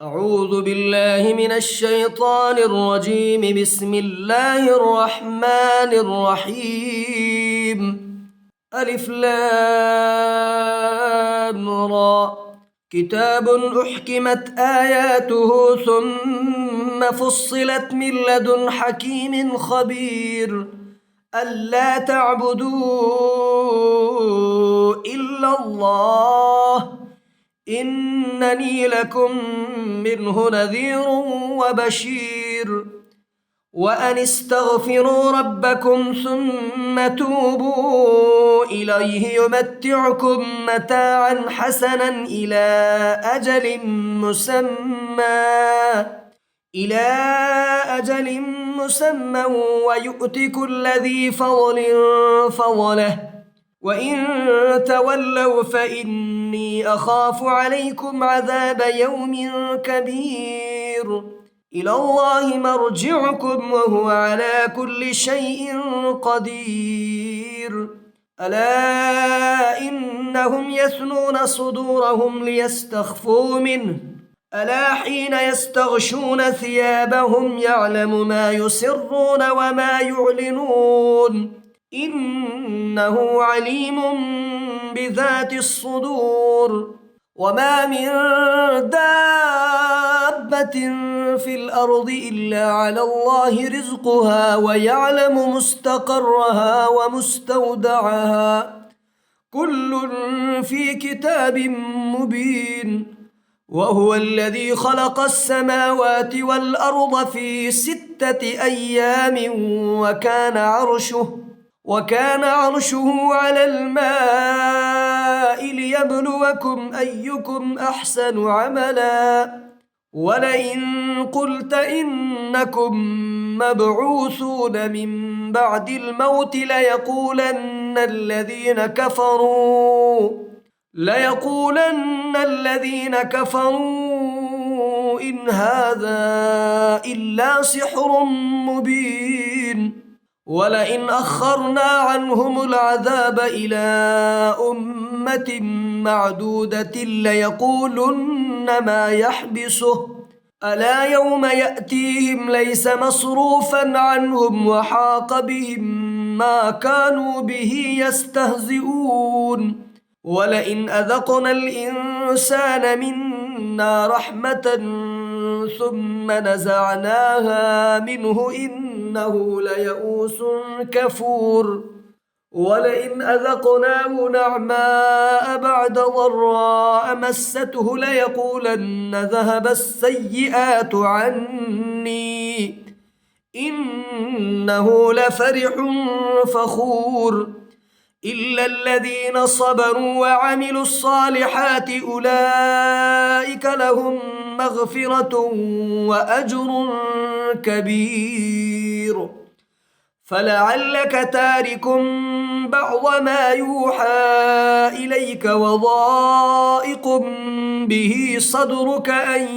أعوذ بالله من الشيطان الرجيم. بسم الله الرحمن الرحيم. ألف لام را. كتاب أحكمت آياته ثم فصلت من لدن حكيم خبير. ألا تعبدوا إلا الله إنني لكم منه نذير وبشير. وأن استغفروا ربكم ثم توبوا إليه يمتعكم متاعا حسنا إلى أجل مسمى ويؤت كل ذي فضل فضله. وإن تولوا فإني أخاف عليكم عذاب يوم كبير. إلى الله مرجعكم وهو على كل شيء قدير. ألا إنهم يثنون صدورهم ليستخفوا منه ألا حين يستغشون ثيابهم يعلم ما يسرون وما يعلنون إنه عليم بذات الصدور. وما من دابة في الأرض إلا على الله رزقها ويعلم مستقرها ومستودعها كل في كتاب مبين. وهو الذي خلق السماوات والأرض في 6 أيام وكان عرشه على الماء ليبلوكم أيكم أحسن عملا. ولئن قلت إنكم مبعوثون من بعد الموت ليقولن الذين كفروا إن هذا إلا سحر مبين. ولئن أخرنا عنهم العذاب إلى أمة معدودة ليقولن ما يحبسه ألا يوم يأتيهم ليس مصروفا عنهم وحاق بهم ما كانوا به يستهزئون. ولئن أذقنا الإنسان منا رحمة ثم نزعناها منه إنه ليئوس كفور. ولئن أذقناه نعماء بعد ضراء مسته ليقولن ذهب السيئات عني إنه لفرح فخور. إلا الذين صبروا وعملوا الصالحات أولئك لهم مغفرة وأجر كبير. فلعلك تارك بعض ما يوحى إليك وضائق به صدرك أن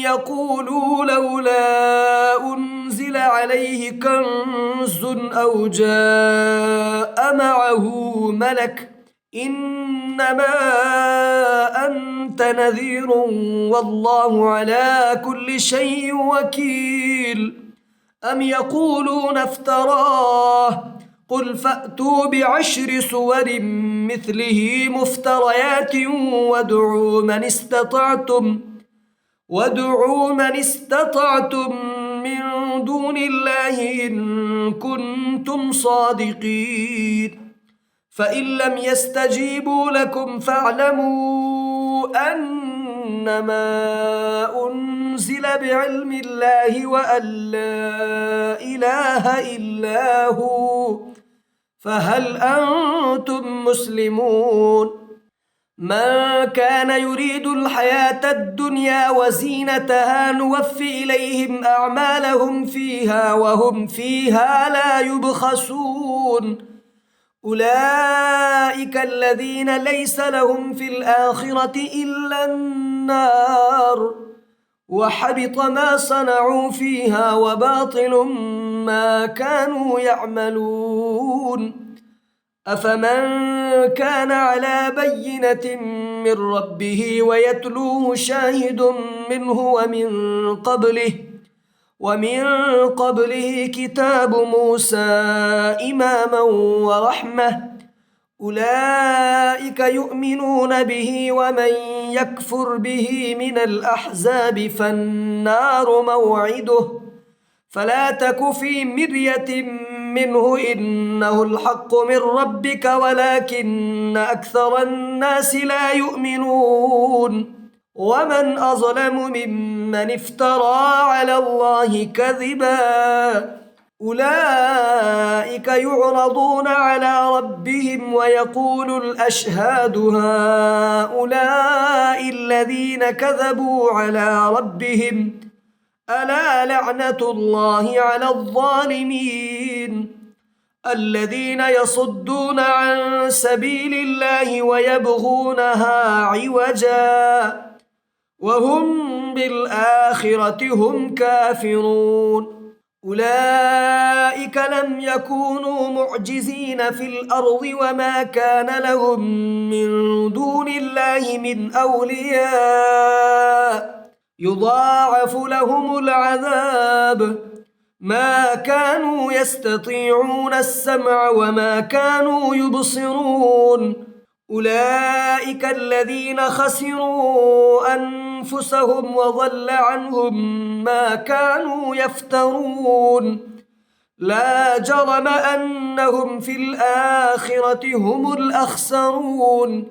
يقولوا لولا أنزل عليه كنز أو جاء معه ملك إنما أنت نذير والله على كل شيء وكيل. أم يقولون افتراه قل فأتوا ب10 سور مثله مفتريات وادعوا من استطعتم من دون الله إن كنتم صادقين. فإن لم يستجيبوا لكم فاعلموا أنما أنزل بعلم الله وأن لا إله إلا هو فهل أنتم مسلمون. من كان يريد الحياة الدنيا وزينتها نوفي إليهم أعمالهم فيها وهم فيها لا يبخسون. أولئك الذين ليس لهم في الآخرة إلا النار وحبط ما صنعوا فيها وباطل ما كانوا يعملون. أفمن كان على بينة من ربه ويتلوه شاهد منه ومن قبله كتاب موسى إماما ورحمة أولئك يؤمنون به ومن يكفر به من الأحزاب فالنار موعده فلا تك في مرية منه إنه الحق من ربك ولكن أكثر الناس لا يؤمنون ومن أظلم ممن افترى على الله كذبا أولئك يعرضون على ربهم ويقول الأشهاد هؤلاء الذين كذبوا على ربهم ألا لعنة الله على الظالمين الذين يصدون عن سبيل الله ويبغونها عوجا وهم بالآخرة هم كافرون أولئك لم يكونوا معجزين في الأرض وما كان لهم من دون الله من أولياء يضاعف لهم العذاب ما كانوا يستطيعون السمع وما كانوا يبصرون أولئك الذين خسروا أنفسهم وضل عنهم ما كانوا يفترون لا جرم أنهم في الآخرة هم الأخسرون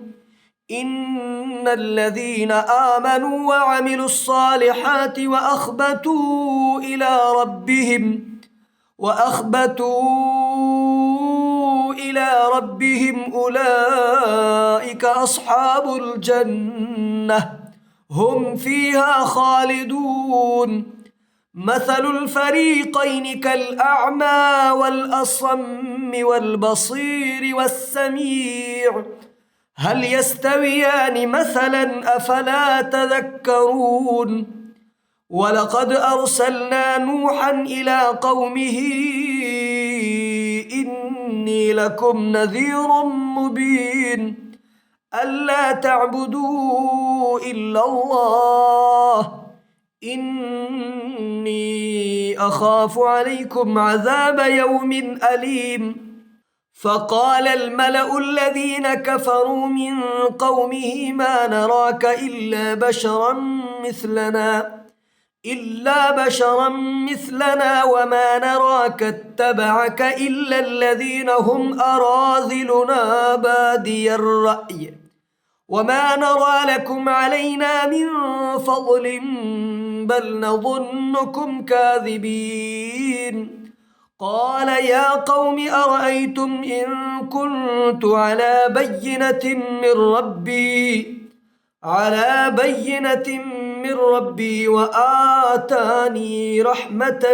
إن الذين آمنوا وعملوا الصالحات وأخبتوا إلى ربهم أولئك أصحاب الجنة هم فيها خالدون مثل الفريقين كالأعمى والأصم والبصير والسميع هل يستويان مثلا أفلا تذكرون ولقد أرسلنا نوحا إلى قومه إني لكم نذير مبين ألا تعبدوا إلا الله إني أخاف عليكم عذاب يوم أليم فقال الملأ الذين كفروا من قومه ما نراك إلا بشرا مثلنا وما نراك اتبعك إلا الذين هم أراذلنا بادي الرأي وما نرى لكم علينا من فضل بل نظنكم كاذبين قال يا قوم أرأيتم إن كنت على بينة من ربي وآتاني رحمة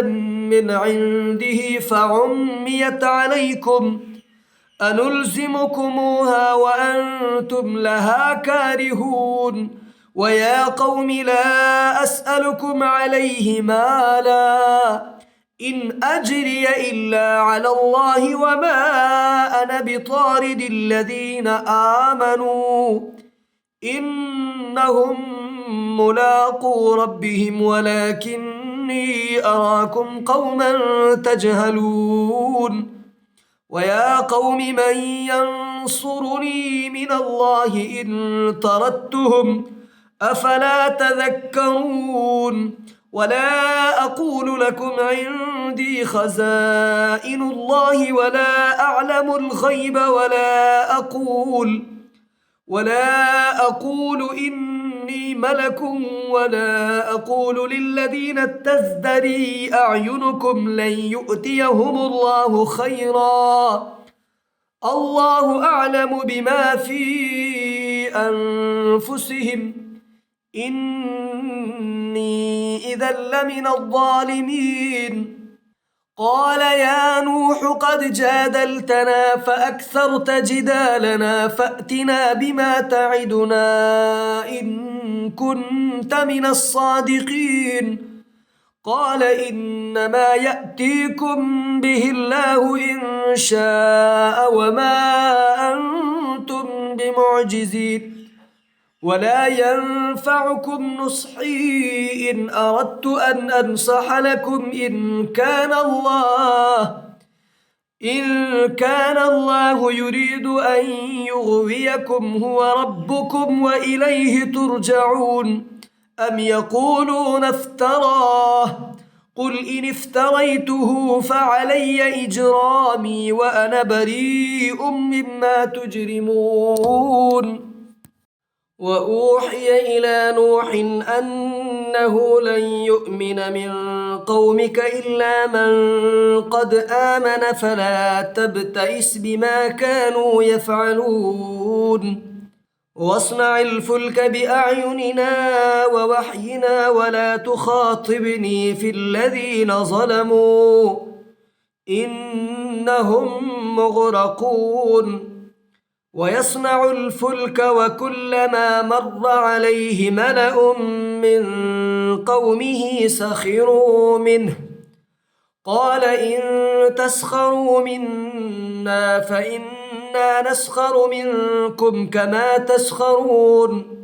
من عنده فعميت عليكم أنلزمكموها وأنتم لها كارهون ويا قوم لا أسألكم عليه مالا إن أجري إلا على الله وما أنا بطارد الذين آمنوا إنهم ملاقو ربهم ولكني أراكم قوما تجهلون ويا قوم من ينصرني من الله إن طردتهم أفلا تذكرون ولا أقول لكم عندي خزائن الله ولا أعلم الغيب ولا أقول إني ملك ولا أقول للذين تزدري أعينكم لن يؤتيهم الله خيرا الله أعلم بما في أنفسهم إني إذا لمن الظالمين قال يا نوح قد جادلتنا فأكثرت جدالنا فأتنا بما تعدنا إن كنت من الصادقين قال إنما يأتيكم به الله إن شاء وما أنتم بمعجزين ولا ينفعكم نصحي إن أردت أن أنصح لكم إن كان الله يريد أن يغويكم هو ربكم وإليه ترجعون أم يقولون افتراه قل إن افتريته فعلي إجرامي وأنا بريء مما تجرمون وأوحي إلى نوح أنه لن يؤمن من قومك إلا من قد آمن فلا تبتئس بما كانوا يفعلون واصنع الفلك بأعيننا ووحينا ولا تخاطبني في الذين ظلموا إنهم مغرقون ويصنع الفلك وكلما مر عليه ملأ من قومه سخروا منه قال إن تسخروا منا فإنا نسخر منكم كما تسخرون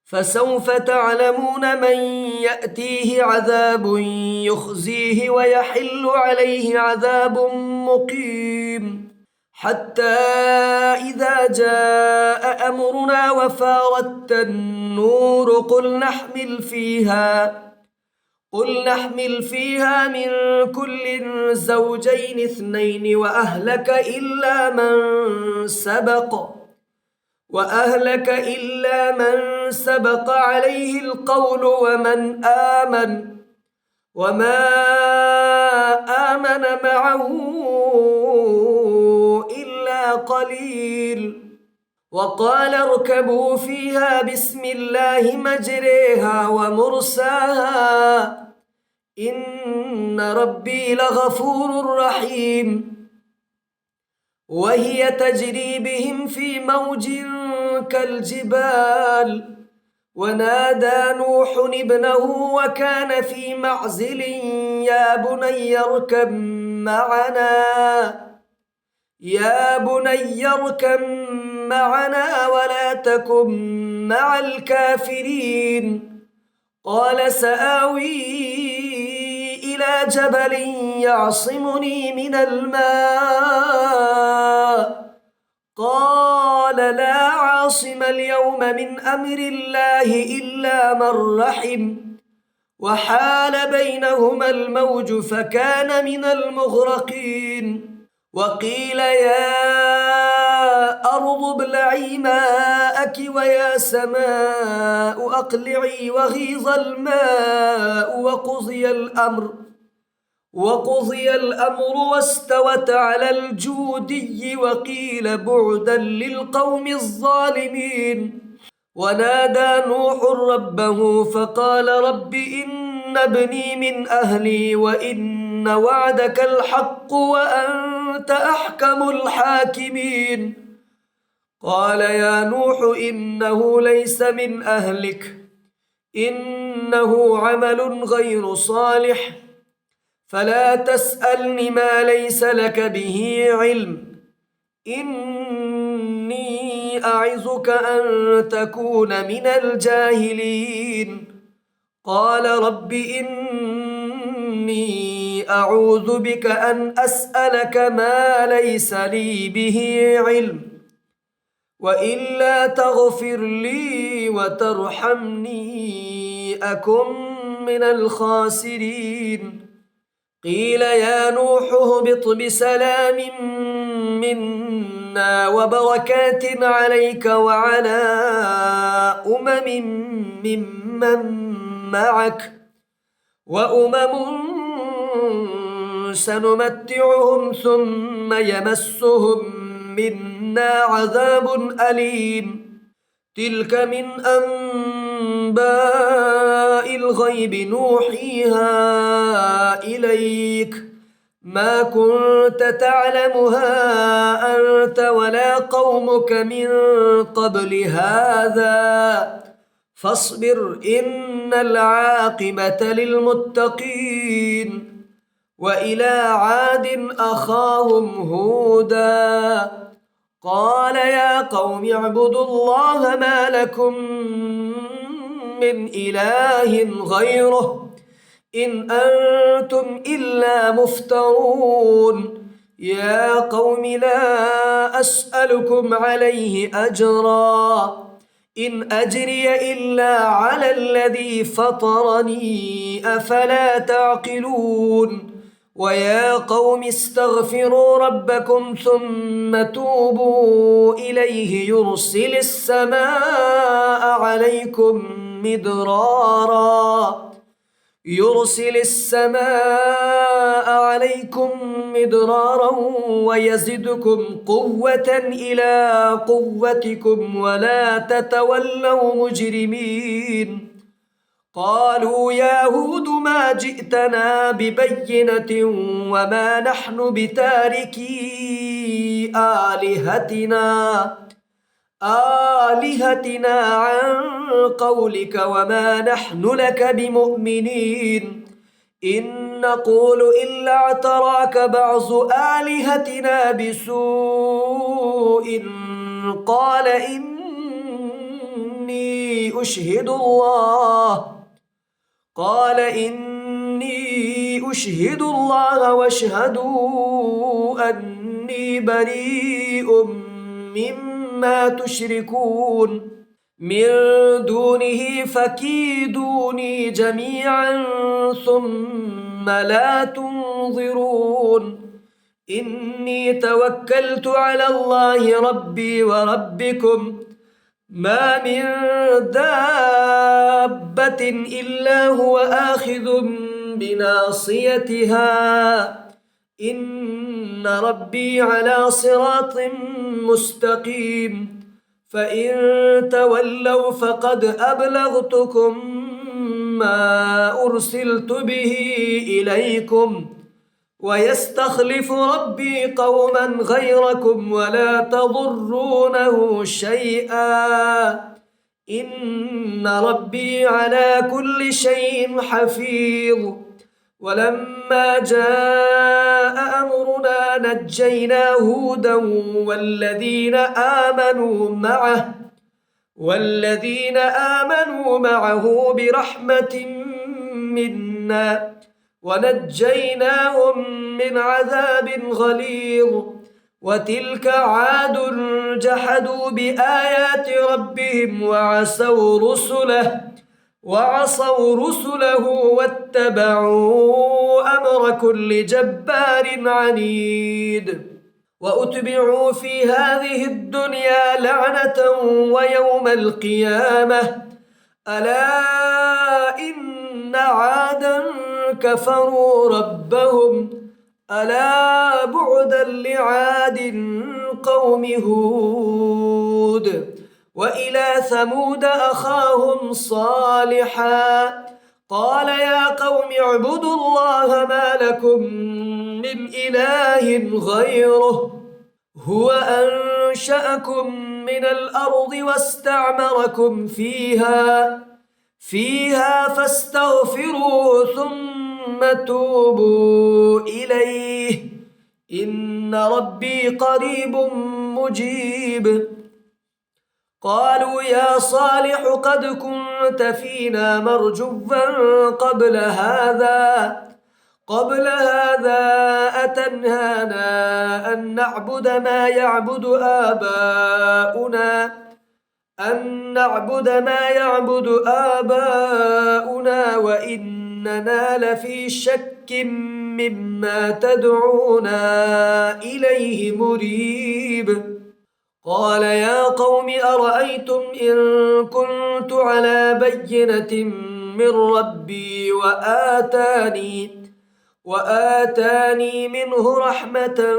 فسوف تعلمون من يأتيه عذاب يخزيه ويحل عليه عذاب مقيم حتى إذا جاء أمرنا وفارت النور قل نحمل فيها من كل زوجين اثنين وأهلك إلا من سبق عليه القول ومن آمن وما آمن معه إلا قليل وقال اركبوا فيها بسم الله مجريها ومرساها إن ربي لغفور رحيم وهي تجري بهم في موج كالجبال ونادى نوح ابنه وكان في معزل يا بني اركب معنا ولا تكن مع الكافرين قال سآوي إلى جبل يعصمني من الماء قال لا عاصم اليوم من أمر الله إلا من رحم وحال بينهما الموج فكان من المغرقين وقيل يا أرض ابلعي ماءك ويا سماء أقلعي وغيض الماء وقضي الأمر واستوت على الجودي وقيل بعدا للقوم الظالمين ونادى نوح ربه فقال رب إن ابني من أهلي وإن وعدك الحق وأنت أحكم الحاكمين قال يا نوح إنه ليس من أهلك إنه عمل غير صالح فلا تسألني ما ليس لك به علم إني أعظك أن تكون من الجاهلين قال رب إني أعوذ بك أن أسألك ما ليس لي به علم وإلا تغفر لي وترحمني أكن من الخاسرين قيل يا نوح اهبط بسلام منا وبركات عليك وعلى ممن معك وأمم سنمتعهم ثم يمسهم منا عذاب أليم تلك من أنباء الغيب نوحيها إليك ما كنت تعلمها أنت ولا قومك من قبل هذا فاصبر إن العاقبة للمتقين. وإلى عاد أخاهم هودا قال يا قوم اعبدوا الله ما لكم من إله غيره إن أنتم إلا مفترون. يا قوم لا أسألكم عليه أجرا إن أجري إلا على الذي فطرني أفلا تعقلون. ويا قوم استغفروا ربكم ثم توبوا إليه يرسل السماء عليكم مدرارا ويزدكم قوة إلى قوتكم ولا تتولوا مجرمين. قالوا يا هود ما جئتنا ببينة وما نحن بتاركي آلهتنا عن قولك وما نحن لك بمؤمنين إن نقول إلا اعتراك بعض آلهتنا بسوء قال إني أشهد الله واشهدوا أني بريء مما تشركون من دونه فكيدوني جميعا ثم لا تنظرون. إني توكلت على الله ربي وربكم ما من دابة إلا هو آخذ بناصيتها إن ربي على صراط مستقيم. فإن تولوا فقد أبلغتكم ما أرسلت به إليكم ويستخلف ربي قوما غيركم ولا تضرونه شيئا إن ربي على كل شيء حفيظ. ولما جاء أمرنا نجينا هودا والذين آمنوا معه برحمة منا ونجيناهم من عذاب غليظ. وتلك عاد جحدوا بآيات ربهم وعصوا رسله واتبعوا أمر كل جبار عنيد. وأتبعوا في هذه الدنيا لعنة ويوم القيامة ألا إن عادا كفروا ربهم ألا بعدا لعاد قوم هود. وإلى ثمود أخاهم صالحا قال يا قوم اعبدوا الله ما لكم من إله غيره هو أنشأكم من الأرض واستعمركم فيها فاستغفروه ثم توبوا إليه إن ربي قريب مجيب. قالوا يا صالح قد كنت فينا مرجوا قبل هذا أتنهانا أن نعبد ما يعبد آباؤنا وإننا لفي شك مما تدعونا إليه مريب. قال يا قوم أرأيتم إن كنت على بينة من ربي وآتاني منه رحمة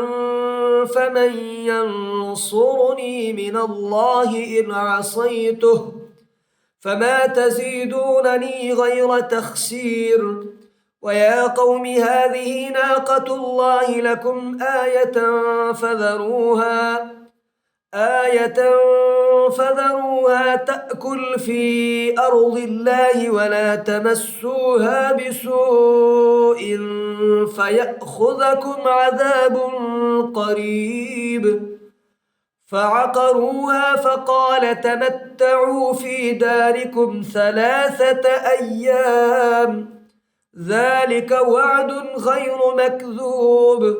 فمن ينصرني من الله إن عصيته فما تزيدونني غير تخسير. ويا قوم هذه ناقة الله فذروها تأكل في أرض الله ولا تمسوها بسوء فيأخذكم عذاب قريب فعقروها فقال تمتعوا في داركم 3 أيام ذلك وعد غير مكذوب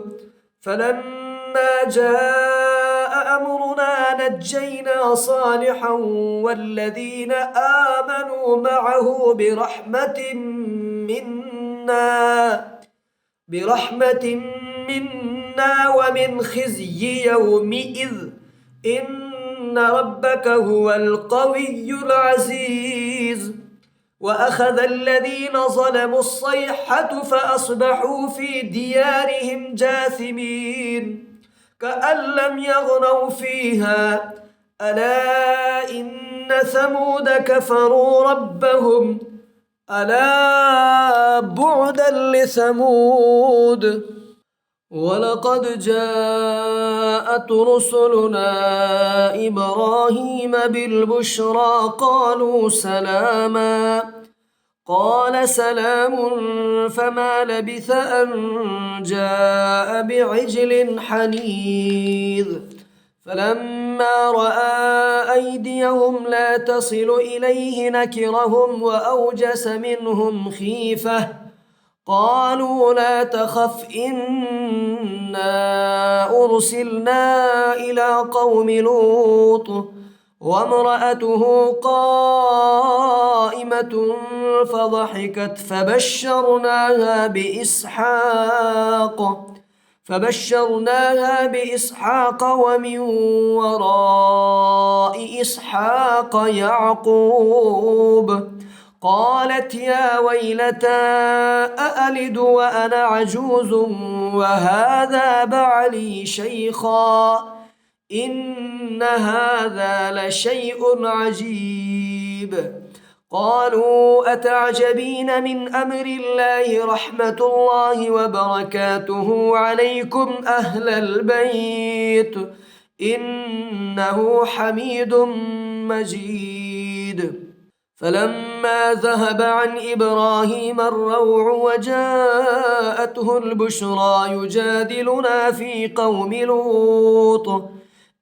فلما جاء أمرنا نجينا صالحا والذين آمنوا معه برحمة منا ومن خزي يومئذ إن ربك هو القوي العزيز وأخذ الذين ظلموا الصيحة فأصبحوا في ديارهم جاثمين كأن لم يغنوا فيها ألا إن ثمود كفروا ربهم ألا بعدا لثمود ولقد جاءت رسلنا إبراهيم بالبشرى قالوا سلاما قال سلام فما لبث أن جاء بعجل حنيذ فلما رأى أيديهم لا تصل إليه نكرهم وأوجس منهم خيفة قالوا لا تخف إنا أرسلنا إلى قوم لوط وامرأته قائمة فضحكت فبشرناها بإسحاق ومن وراء إسحاق يعقوب قالت يا ويلتى أألد وأنا عجوز وهذا بعلي شيخا إن هذا لشيء عجيب قالوا أتعجبين من أمر الله رحمة الله وبركاته عليكم أهل البيت إنه حميد مجيد فلما ذهب عن إبراهيم الروع وجاءته البشرى يجادلنا في قوم لوط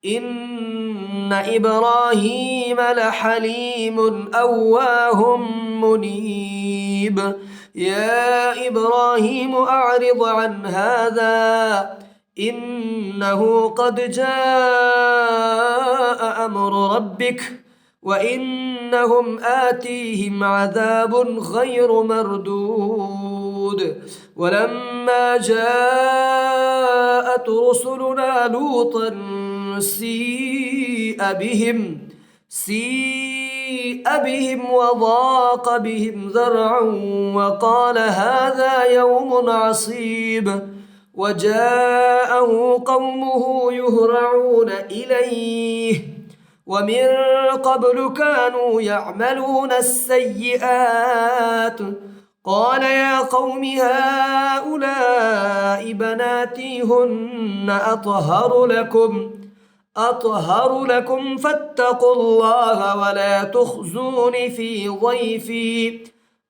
إن إبراهيم لحليم أواه منيب يا إبراهيم أعرض عن هذا إنه قد جاء أمر ربك وإنهم آتيهم عذاب غير مردود ولما جاءت رسلنا لوطا سيء بهم وضاق بهم ذرعا وقال هذا يوم عصيب وجاءه قومه يهرعون إليه ومن قبل كانوا يعملون السيئات قال يا قوم هؤلاء بناتي هن أطهر لكم فاتقوا الله ولا تخزون في ضيفي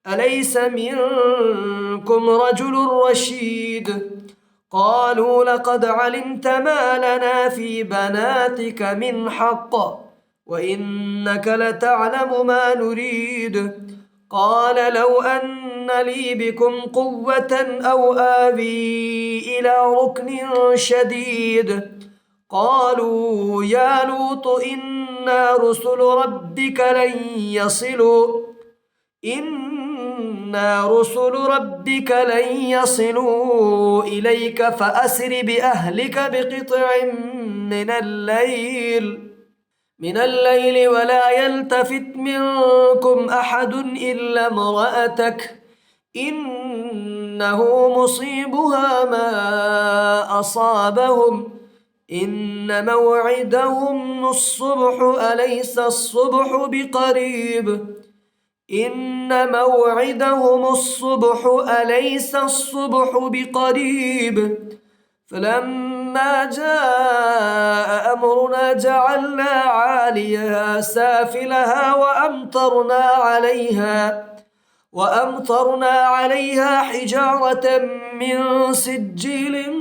أليس منكم رجل رشيد قالوا لقد علمت ما لنا في بناتك من حق وإنك لتعلم ما نريد قال لو أن لي بكم قوة أو آوي إلى ركن شديد قالوا يا لوط إنا رسل ربك لن يصلوا إليك فأسر بأهلك بقطع من الليل ولا يلتفت منكم أحد إلا امرأتك إنه مصيبها ما أصابهم إن موعدهم الصبح أليس الصبح بقريب فلما جاء أمرنا جعلنا عاليها سافلها وأمطرنا عليها حجارة من سجيل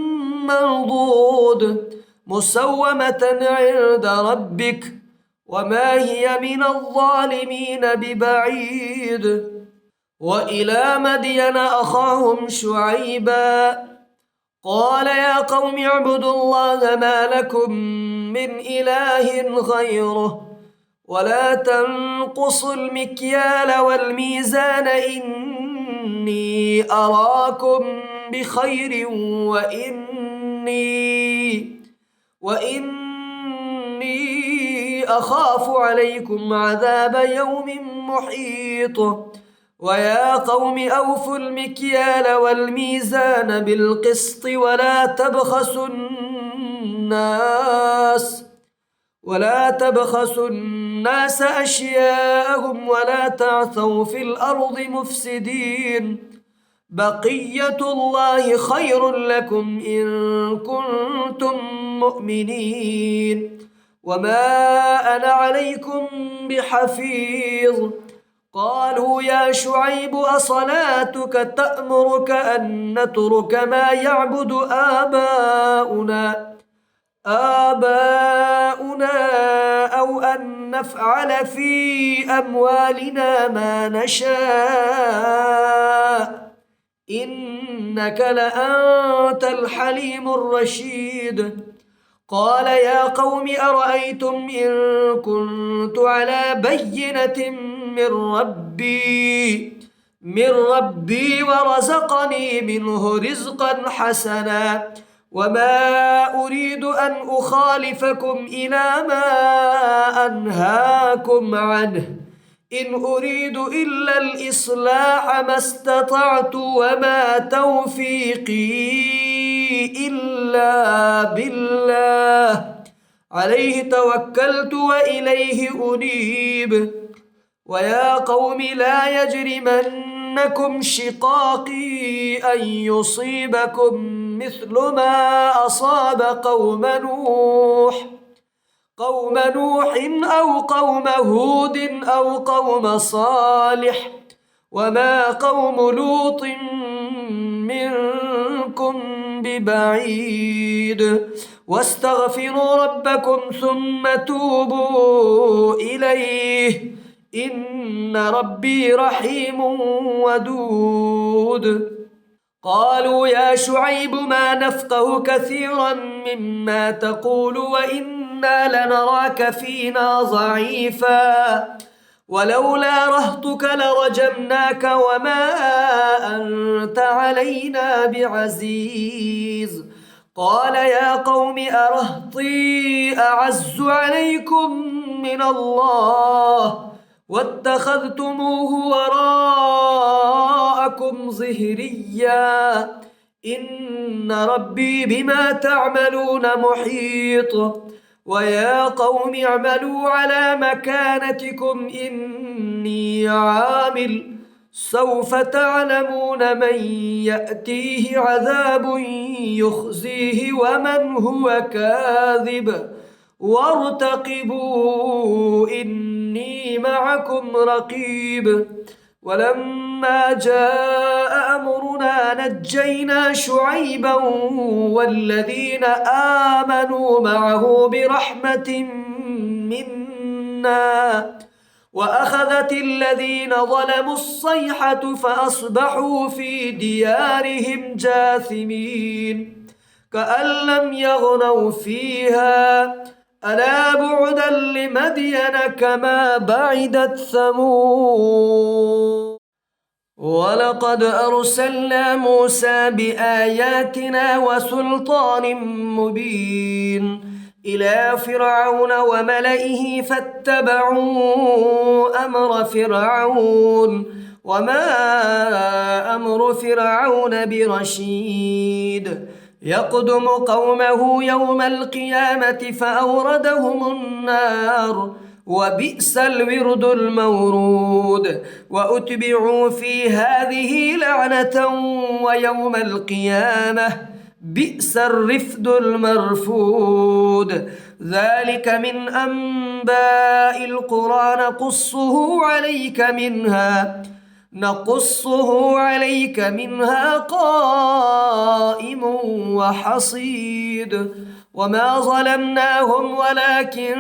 منضود مسومة عند ربك وما هي من الظالمين ببعيد. وإلى مدين أخاهم شعيبا قال يا قوم اعبدوا الله ما لكم من إله غيره ولا تنقصوا المكيال والميزان إني أراكم بخير وإني أخاف عليكم عذاب يوم محيط. ويا قوم أوفوا المكيال والميزان بالقسط ولا تبخسوا الناس أشياءهم ولا تعثوا في الأرض مفسدين. بقية الله خير لكم إن كنتم مؤمنين وما أنا عليكم بحفيظ. قالوا يا شعيب أصلاتك تأمرك أن نترك ما يعبد آباؤنا أو أن نفعل في أموالنا ما نشاء إنك لأنت الحليم الرشيد. قال يا قوم أرأيتم إن كنت على بينة من ربي ورزقني منه رزقا حسنا وما أريد أن أخالفكم إلى ما أنهاكم عنه إن أريد إلا الإصلاح ما استطعت وما توفيقي إلا بالله عليه توكلت وإليه أنيب. ويا قوم لا يجرمنكم شقاقي أن يصيبكم مثل ما أصاب قوم نوح أو قوم هود أو قوم صالح وما قوم لوط منكم ببعيد. واستغفروا ربكم ثم توبوا إليه إن ربي رحيم ودود. قالوا يا شعيب ما نفقه كثيرا مما تقول وإنا لنراك فينا ضعيفا ولولا رهطك لرجمناك وما أنت علينا بعزيز. قال يا قوم أرهطي أعز عليكم من الله واتخذتموه وراءكم ظهريا إن ربي بما تعملون محيط. ويا قوم اعملوا على مكانتكم إني عامل سوف تعلمون من يأتيه عذاب يخزيه ومن هو كاذب وارتقبوا إني معكم رقيب. ولما جاء أمرنا نجينا شعيبا والذين آمنوا معه برحمة منا وأخذت الذين ظلموا الصيحة فأصبحوا في ديارهم جاثمين كأن لم يغنوا فيها ألا بعدا لمدين كما بعدت ثمود. ولقد أرسلنا موسى بآياتنا وسلطان مبين إلى فرعون وملئه فاتبعوا أمر فرعون وما أمر فرعون برشيد. يقدم قومه يوم القيامة فأوردهم النار وبئس الورد المورود. وأتبعوا في هذه لعنة ويوم القيامة بئس الرفد المرفود ذلك من أنباء القرى نقصه عليك منها قائم وحصيد وما ظلمناهم ولكن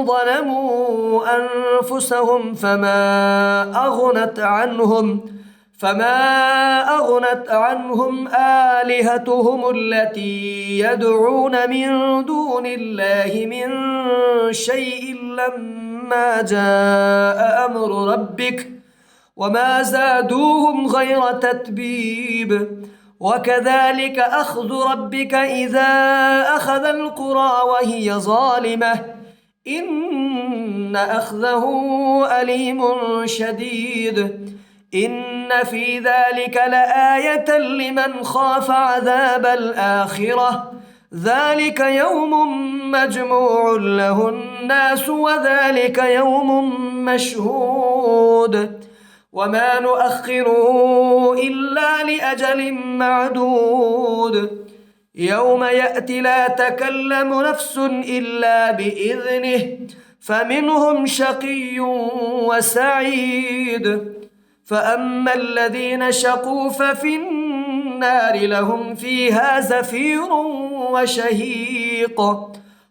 ظلموا أنفسهم فما أغنت عنهم آلهتهم التي يدعون من دون الله من شيء لما جاء أمر ربك وما زادوهم غير تتبيب وكذلك أخذ ربك إذا أخذ القرى وهي ظالمة إن أخذه أليم شديد إن في ذلك لآية لمن خاف عذاب الآخرة ذلك يوم مجموع له الناس وذلك يوم مشهود وما نؤخره إلا لأجل معدود يوم يأتي لا تكلم نفس إلا بإذنه فمنهم شقي وسعيد فأما الذين شقوا ففي النار لهم فيها زفير وشهيق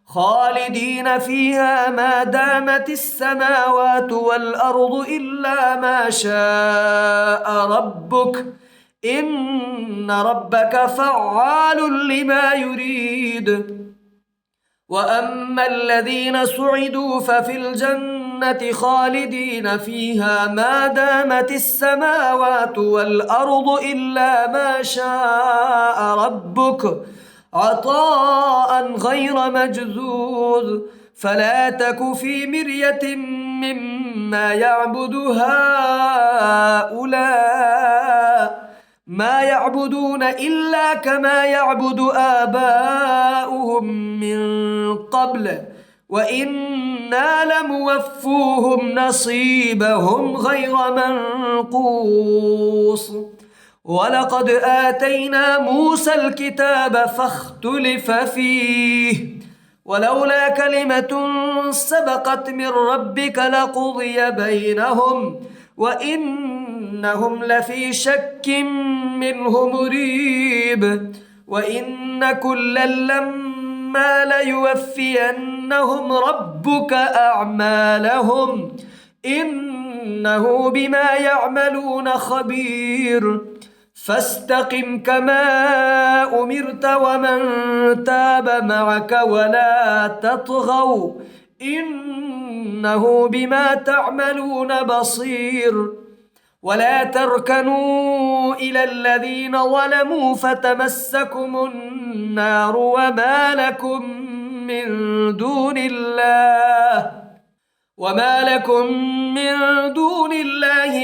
خالدين فيها ما دامت السماوات والأرض إلا ما شاء ربك إن ربك فعال لما يريد وأما الذين سعدوا ففي الجنة خالدين فيها ما دامت السماوات والأرض إلا ما شاء ربك عطاء غير مجذوذ فلا تك في مرية مما يعبد هؤلاء ما يعبدون إلا كما يعبد آباؤهم من قبل وإنا لموفوهم نصيبهم غير منقوص ولقد آتينا موسى الكتاب فاختلف فيه ولولا كلمة سبقت من ربك لقضي بينهم وإنهم لفي شك منه مريب وإن كلا لما ليوفينهم ربك أعمالهم إنه بما يعملون خبير فاستقم كما أمرت ومن تاب معك ولا تطغوا إنه بما تعملون بصير ولا تركنوا إلى الذين ظلموا فتمسكم النار وما لكم من دون الله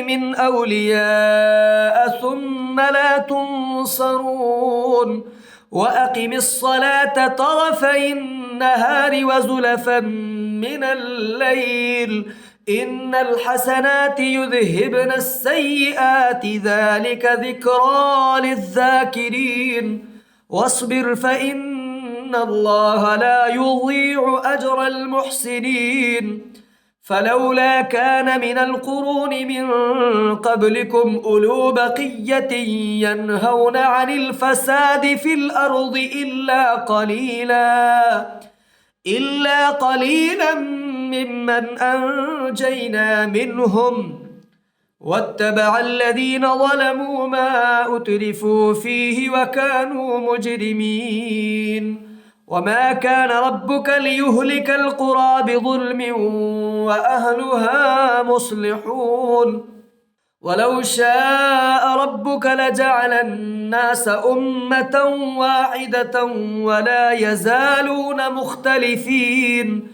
من أولياء ثم لا تنصرون وأقم الصلاة طرفي النهار وزلفا من الليل إن الحسنات يذهبن السيئات ذلك ذكرى للذاكرين واصبر فإن الله لا يضيع أجر المحسنين فلولا كان من القرون من قبلكم أولو بقية ينهون عن الفساد في الأرض إلا قليلا ممن أنجينا منهم واتبع الذين ظلموا ما أترفوا فيه وكانوا مجرمين وما كان ربك ليهلك القرى بظلم وأهلها مصلحون ولو شاء ربك لجعل الناس أمة واحدة ولا يزالون مختلفين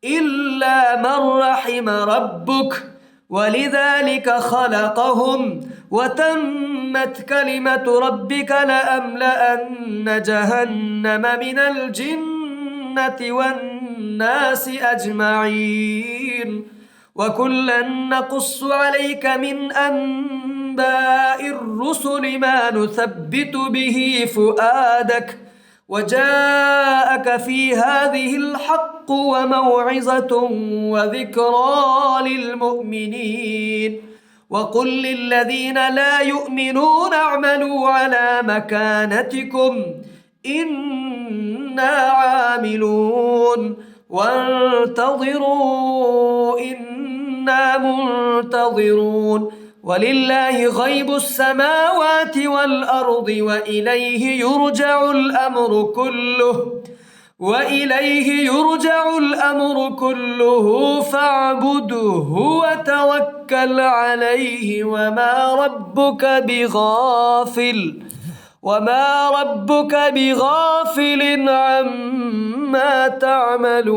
إلا من رحم ربك ولذلك خلقهم وتمت كلمة ربك لأملأن جهنم من الجنة والناس أجمعين وكلا نقص عليك من أنباء الرسل ما نثبت به فؤادك وجاءك في هذه الحق وموعظة وذكرى للمؤمنين وقل للذين لا يؤمنون اعملوا على مكانتكم إنا عاملون وانتظروا إنا منتظرون ولله غيب السماوات والأرض وإليه يرجع الأمر كله فاعبده وتوكل عليه وما ربك بغافل عما تعملون.